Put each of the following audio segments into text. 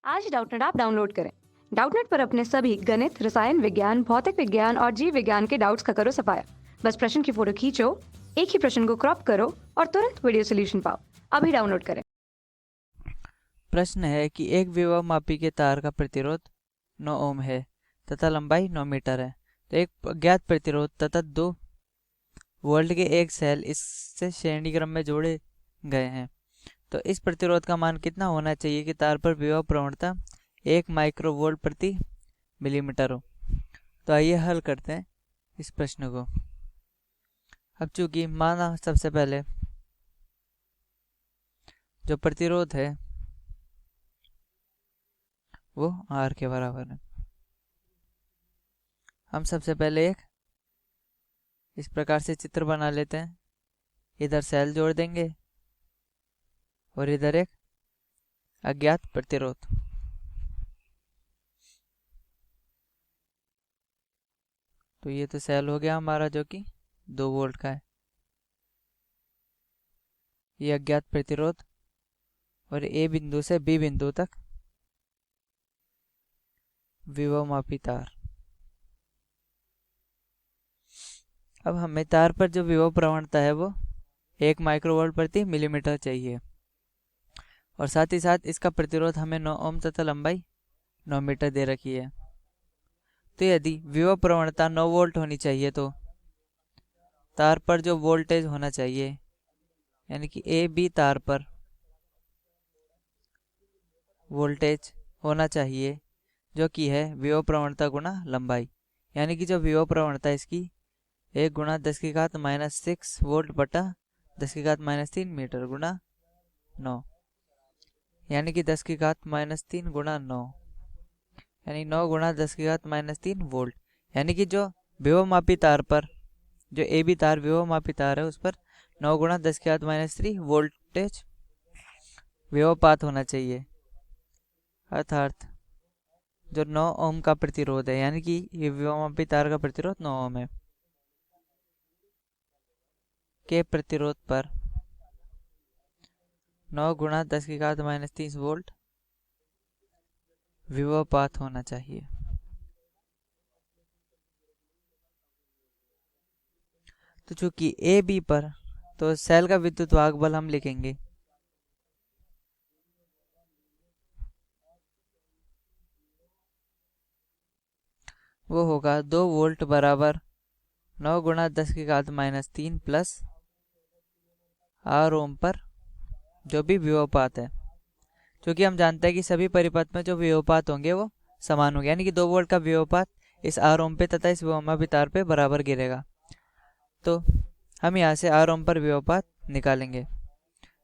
आज Doubtnut app download करें। Doubtnut पर अपने सभी गणित, रसायन विज्ञान, भौतिक विज्ञान और जीव विज्ञान के डाउट्स का करो सफाया। बस प्रश्न की फोटो खींचो, एक ही प्रश्न को क्रॉप करो और तुरंत वीडियो सोल्यूशन पाओ। अभी डाउनलोड करें। प्रश्न है कि एक विभव मापी के तार का प्रतिरोध 9 ओम है तथा लंबाई 9 मीटर है। तो एक अज्ञात प्रतिरोध तथा 2 वोल्ट के एक सेल इससे श्रेणी क्रम में जोड़े गए हैं। तो इस प्रतिरोध का मान कितना होना चाहिए कि तार पर विभव प्रवणता 1 माइक्रोवोल्ट प्रति मिलीमीटर हो। तो आइए हल करते हैं इस प्रश्न को। अब चूंकि माना सबसे पहले जो प्रतिरोध है वो R के बराबर है। हम सबसे पहले एक इस प्रकार से चित्र बना लेते हैं। इधर सेल जोड़ देंगे और इधर एक अज्ञात प्रतिरोध। तो ये तो सेल हो गया हमारा जो कि 2 वोल्ट का है। ये अज्ञात प्रतिरोध और A बिंदु से B बिंदु तक विभव मापी तार। अब हमें तार पर जो विभव प्रवणता है वो 1 माइक्रोवोल्ट प्रति मिलीमीटर चाहिए और साथ ही साथ इसका प्रतिरोध हमें 9 ओम तथा लंबाई 9 मीटर दे रखी है। तो यदि विभव प्रवणता 9 वोल्ट होनी चाहिए तो तार पर जो वोल्टेज होना चाहिए यानी कि ए बी तार पर वोल्टेज होना चाहिए जो कि है विभव प्रवणता गुणा लंबाई, यानी कि जो विभव प्रवणता इसकी 1 गुणा 10⁻⁻6 वोल्ट बटा 10⁻³ मीटर गुणा 9, यानी कि 10⁻³ गुणा 9, यानी 9 गुणा 10⁻³ वोल्ट। यानी कि जो विभव मापी तार पर जो ए बी तार विभव मापी तार है उस पर 9 गुणा 10⁻³ वोल्टेज विभवपात होना चाहिए। अर्थात जो 9 ओम का प्रतिरोध है यानी कि ये विभव मापी तार का प्रतिरोध 9 ओम है के प्रतिरोध पर 9 गुणा 10⁻³ वोल्ट विभवपात होना चाहिए। तो चूंकि ए बी पर तो सेल का विद्युत वाहक बल हम लिखेंगे वो होगा 2 वोल्ट बराबर 9 गुणा 10⁻³ प्लस R ओम पर जो भी विभवपात है, क्योंकि हम जानते हैं कि सभी परिपथ में जो विभवपात होंगे वो समान होंगे, यानी कि 2 वोल्ट का विभवपात इस R ओम पे तथा इस विभवमापी तार पे बराबर गिरेगा। तो हम यहाँ से R ओम पर विभवपात निकालेंगे।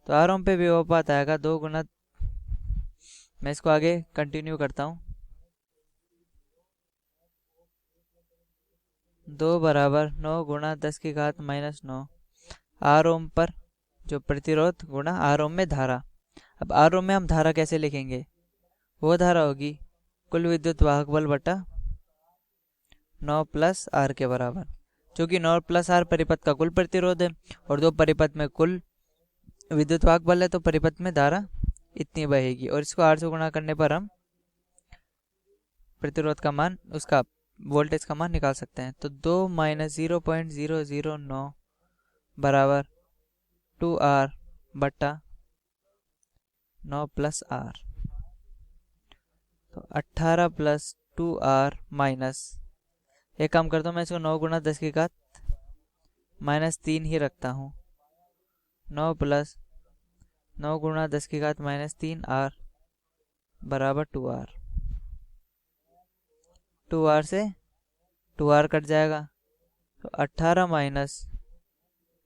तो R ओम पे विभवपात आएगा 2 गुणा, मैं इसको आगे कंटिन्यू करता हूँ, 2 बराबर 9 गुणा 10⁻⁻9 R ओम पर जो प्रतिरोध गुणा R ओम में धारा। अब R ओम में हम धारा कैसे लिखेंगे, वो धारा होगी कुल विद्युत वाहक बल बटा 9 प्लस R के बराबर, क्योंकि 9 प्लस R परिपथ का कुल प्रतिरोध है और 2 परिपथ में कुल विद्युत वाहक बल है तो परिपथ में धारा इतनी बहेगी और इसको R से गुणा करने पर हम प्रतिरोध का मान उसका वोल्टेज का मान निकाल सकते हैं। तो 2 - 0.009 बराबर 2R बट्टा 9 प्लस R। तो 18 प्लस 2R माइनस, एक काम करता हूँ मैं इसको 9 गुणा 10⁻³ ही रखता हूँ, 9 प्लस 9 गुणा 10⁻³ R बराबर 2R। 2R से 2R कट जाएगा तो 18 माइनस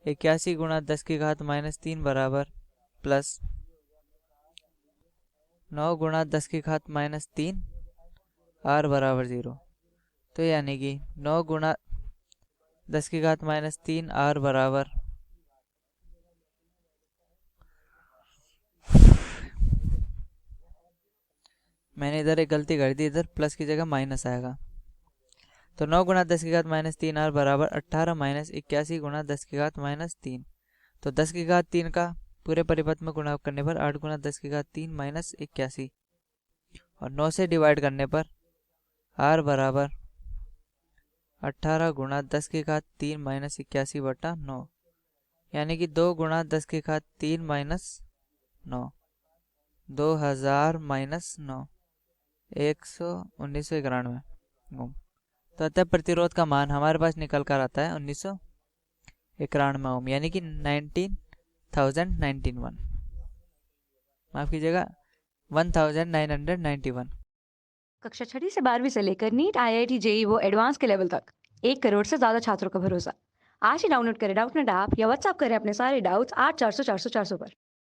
81 गुणा 10⁻³ बराबर प्लस 9 गुणा 10⁻³ R बराबर 0। तो यानी कि 9 गुणा 10⁻³ R बराबर मैंने इधर एक गलती कर दी, इधर प्लस की जगह माइनस आएगा। तो 9 गुणा 10⁻³ R बराबर 18 माइनस 81 गुणा 10⁻³ तो 10⁻³ का पूरे परिपथ में गुणा करने पर 8 गुणा 10⁻³ माइनस 81 और 9 से डिवाइड करने पर r बराबर 18 गुणा 10 की घात 3 माइनस 81/9, यानी कि 2 गुणा 10 की घात 3 माइनस 9, 2000 माइनस 9, 1991 ओम। तो अतः प्रतिरोध का मान हमारे पास निकल कर आता है 1991 ओम, यानी कि 1991, माफ कीजिएगा 1991। कक्षा 6ठी से 12वीं से लेकर नीट, IIT, जेई वो एडवांस के लेवल तक 1 करोड़ से ज्यादा छात्रों का भरोसा। आज ही डाउनलोड करें डाउटनेट ऐप या व्हाट्सएप करें अपने सारे डाउट्स 8400 400 400 पर।